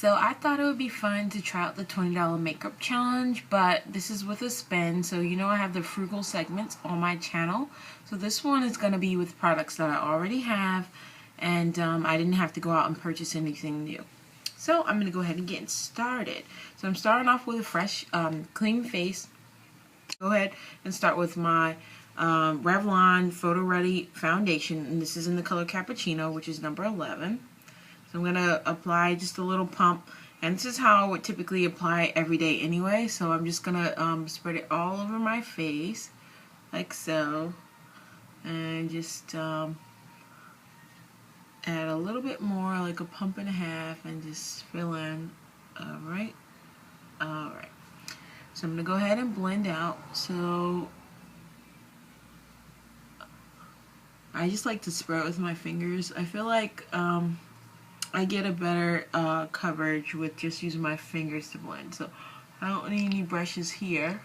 so I thought it would be fun to try out the $20 makeup challenge, but this is with a spin. So you know I have the Frugal segments on my channel. So this one is going to be with products that I already have, and I didn't have to go out and purchase anything new. So I'm going to go ahead and get started. So I'm starting off with a fresh, clean face. Go ahead and start with my Revlon photoready foundation, and this is in the color Cappuccino, which is number 11. So I'm going to apply just a little pump, and this is how I would typically apply every day anyway. So I'm just going to spread it all over my face, like so, and just add a little bit more, like a pump and a half, and just fill in. Alright. Alright. So I'm going to go ahead and blend out. So I just like to spread with my fingers. I feel like I get a better coverage with just using my fingers to blend. So I don't need any brushes here.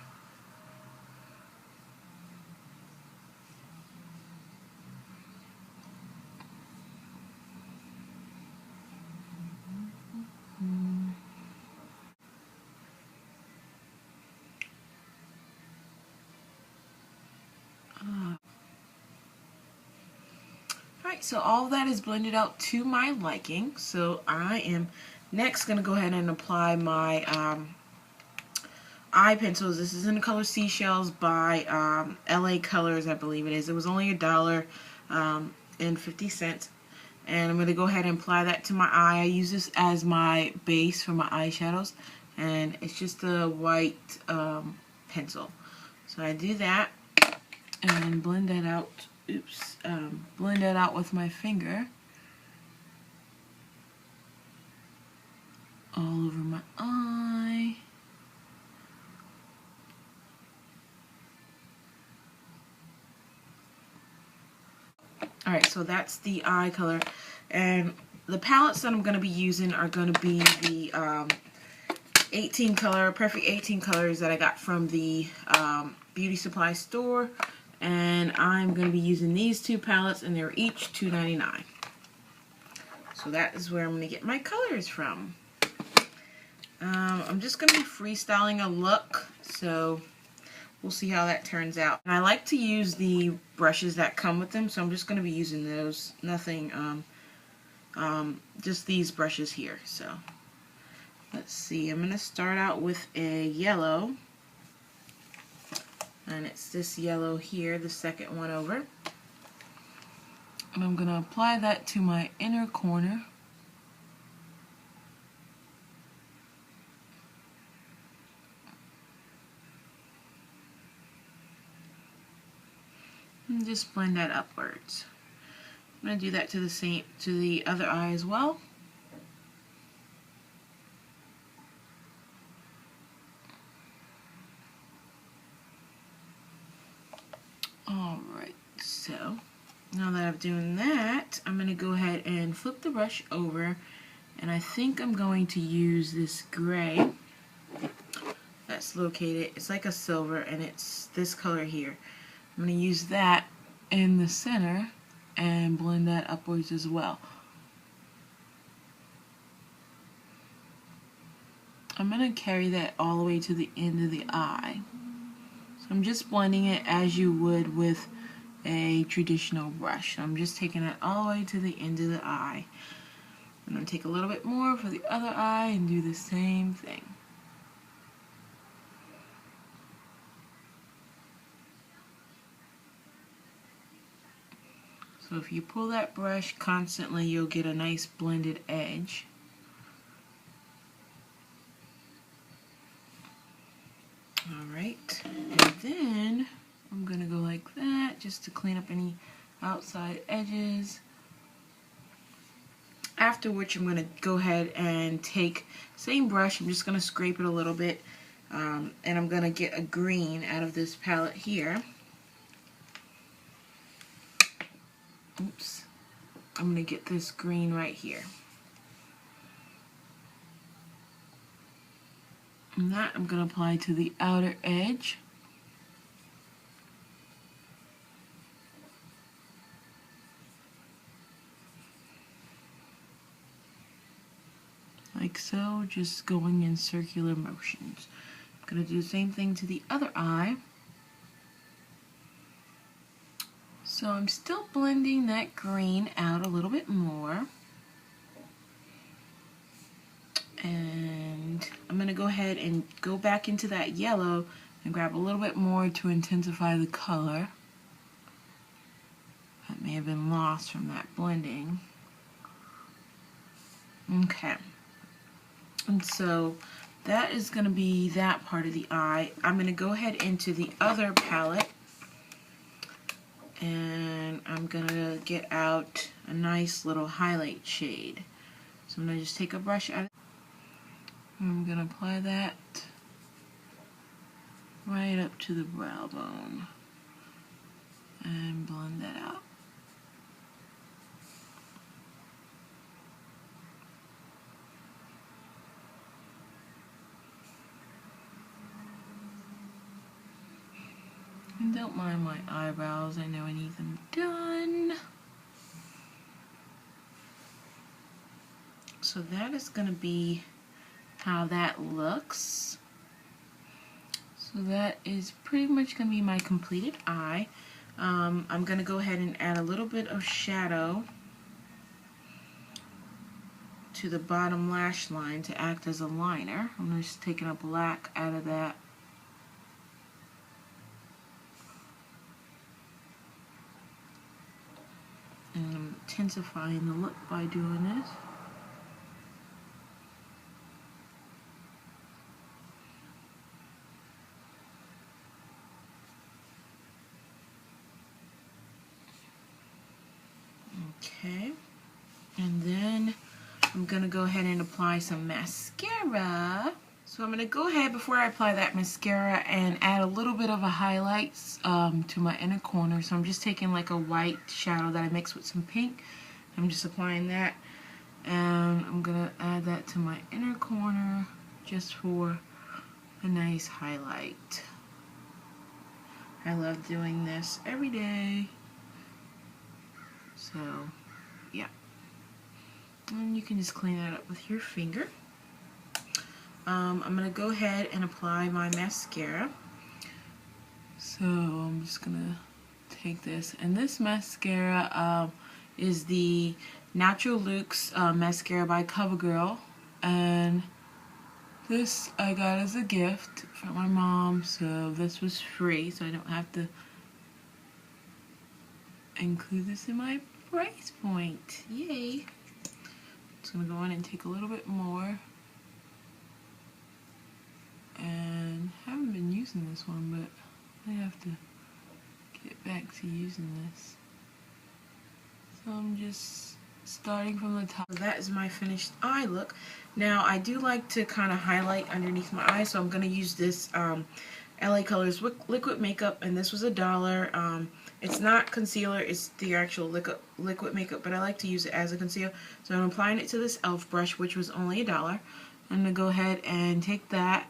Alright, so all of that is blended out to my liking. So I am next going to go ahead and apply my eye pencils. This is in the color Seashells by Lacolors, I believe it is. It was only $1.50. And I'm going to go ahead and apply that to my eye. I use this as my base for my eyeshadows. And it's just a white pencil. So I do that and blend that out. Oops. Blend that out with my finger. All over my eye. Alright, so that's the eye color. And the palettes that I'm going to be using are going to be the 18 color, Perfect 18 colors that I got from the beauty supply store. And I'm going to be using these two palettes, and they're each $2.99. So that is where I'm going to get my colors from. I'm just going to be freestyling a look, so we'll see how that turns out. And I like to use the brushes that come with them, so I'm just going to be using those. Nothing, just these brushes here. So let's see. I'm going to start out with a yellow. And it's this yellow here, the second one over. And I'm going to apply that to my inner corner. And just blend that upwards. I'm going to do that to the other eye as well. Alright, so now that I've done that, I'm going to go ahead and flip the brush over, and I think I'm going to use this gray that's located, it's like a silver, and it's this color here. I'm going to use that in the center and blend that upwards as well. I'm going to carry that all the way to the end of the eye. I'm just blending it as you would with a traditional brush. I'm just taking it all the way to the end of the eye. I'm going to take a little bit more for the other eye and do the same thing. So if you pull that brush constantly, you'll get a nice blended edge. Alright, and then I'm going to go like that just to clean up any outside edges. After which I'm going to go ahead and take same brush, I'm just going to scrape it a little bit, and I'm going to get a green out of this palette here. Oops. I'm going to get this green right here. And that I'm going to apply to the outer edge. like so, just going in circular motions. I'm going to do the same thing to the other eye. So I'm still blending that green out a little bit more. And I'm going to go ahead and go back into that yellow and grab a little bit more to intensify the color that may have been lost from that blending. Okay. And so that is going to be that part of the eye. I'm going to go ahead into the other palette and I'm going to get out a nice little highlight shade. So I'm going to just take a brush out. I'm going to apply that right up to the brow bone and blend that out. And don't mind my eyebrows, I know I need them done. So that is going to be how that looks. So that is pretty much going to be my completed eye. I'm going to go ahead and add a little bit of shadow to the bottom lash line to act as a liner. I'm just taking a black out of that. And I'm intensifying the look by doing this. Okay, and then I'm going to go ahead and apply some mascara. So I'm going to go ahead before I apply that mascara and add a little bit of a highlights to my inner corner. So I'm just taking like a white shadow that I mixed with some pink. I'm just applying that and I'm going to add that to my inner corner just for a nice highlight. I love doing this every day. So, yeah. And you can just clean that up with your finger. I'm going to go ahead and apply my mascara. So, I'm just going to take this. And this mascara is the Natural Looks mascara by CoverGirl. And this I got as a gift from my mom. So, this was free. So, I don't have to include this in my price point. Yay! Just gonna go in and take a little bit more. And I haven't been using this one, but I have to get back to using this. So I'm just starting from the top. So that is my finished eye look. Now I do like to kind of highlight underneath my eye, so I'm gonna use this Lacolors liquid makeup, and this was $1. It's not concealer, it's the actual liquid makeup, but I like to use it as a concealer. So I'm applying it to this e.l.f. brush, which was only $1. I'm going to go ahead and take that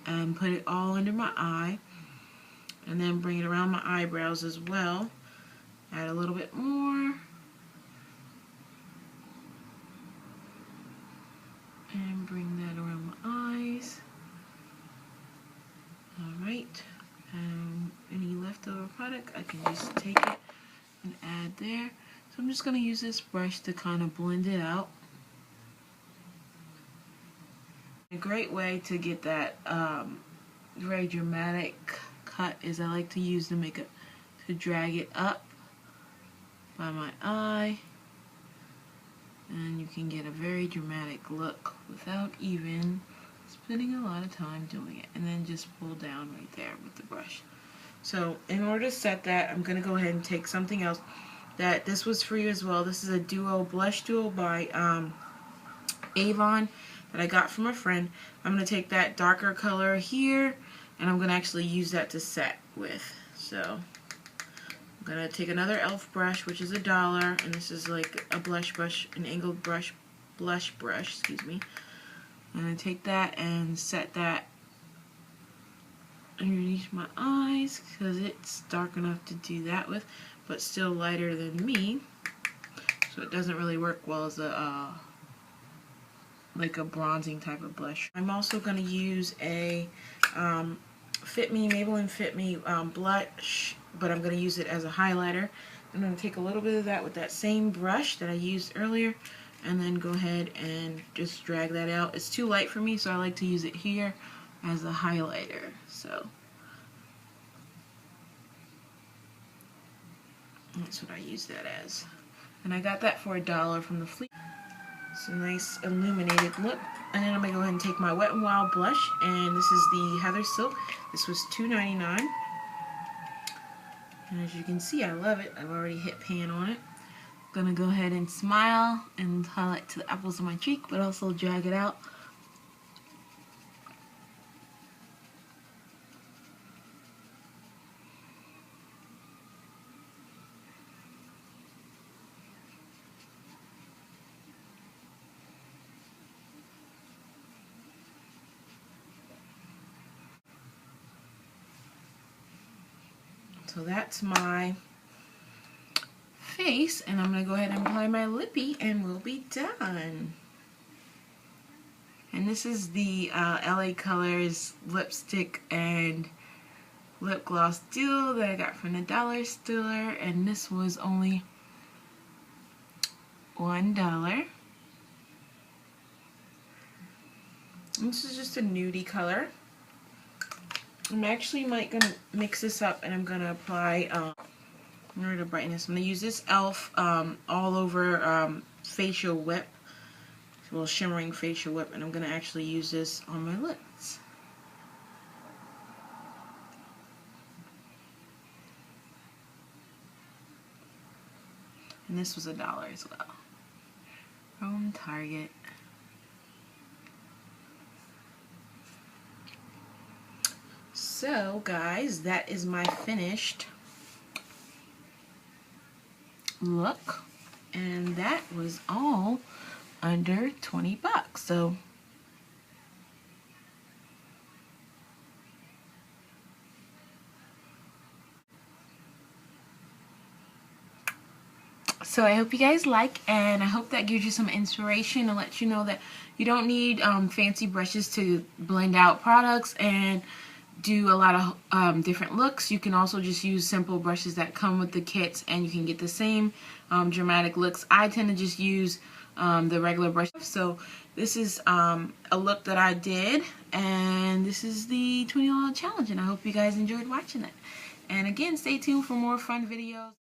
and put it all under my eye. And then bring it around my eyebrows as well. Add a little bit more. And bring that around my eyes. Alright. Any leftover product, I can just take it and add there. So I'm just going to use this brush to kind of blend it out. A great way to get that very dramatic cut is I like to use the makeup to drag it up by my eye. And you can get a very dramatic look without even spending a lot of time doing it. And then just pull down right there with the brush. So in order to set that, I'm going to go ahead and take something else. This was free as well. This is a blush duo by Avon that I got from a friend. I'm going to take that darker color here, and I'm going to actually use that to set with. So I'm going to take another e.l.f. brush, which is $1, and this is like a blush brush, an angled blush brush, excuse me. I'm going to take that and set that underneath my eyes because it's dark enough to do that with, but still lighter than me, so it doesn't really work well as a like a bronzing type of blush. I'm also going to use a Maybelline Fit Me blush, but I'm going to use it as a highlighter. I'm going to take a little bit of that with that same brush that I used earlier, and then go ahead and just drag that out. It's too light for me, so I like to use it here as a highlighter. So that's what I use that as. And I got that for $1 from the flea. It's a nice illuminated look. And then I'm going to go ahead and take my Wet n Wild blush, and this is the Heather Silk. This was $2.99. And as you can see, I love it. I've already hit pan on it. I'm going to go ahead and smile and highlight to the apples of my cheek, but also drag it out. So that's my face, and I'm going to go ahead and apply my lippy, and we'll be done. And this is the Lacolors lipstick and lip gloss duo that I got from the dollar store, and this was only $1. And this is just a nudie color. I'm actually gonna mix this up, and I'm gonna apply the brightness. I'm gonna use this e.l.f. All Over facial whip, a little shimmering facial whip, and I'm gonna actually use this on my lips. And this was $1 as well from Target. So guys, that is my finished look, and that was all under 20 bucks. So I hope you guys like, and I hope that gives you some inspiration and lets you know that you don't need fancy brushes to blend out products and do a lot of different looks. You can also just use simple brushes that come with the kits, and you can get the same dramatic looks. I tend to just use the regular brush. So this is a look that I did, and this is the $20 challenge, and I hope you guys enjoyed watching it. And again, stay tuned for more fun videos.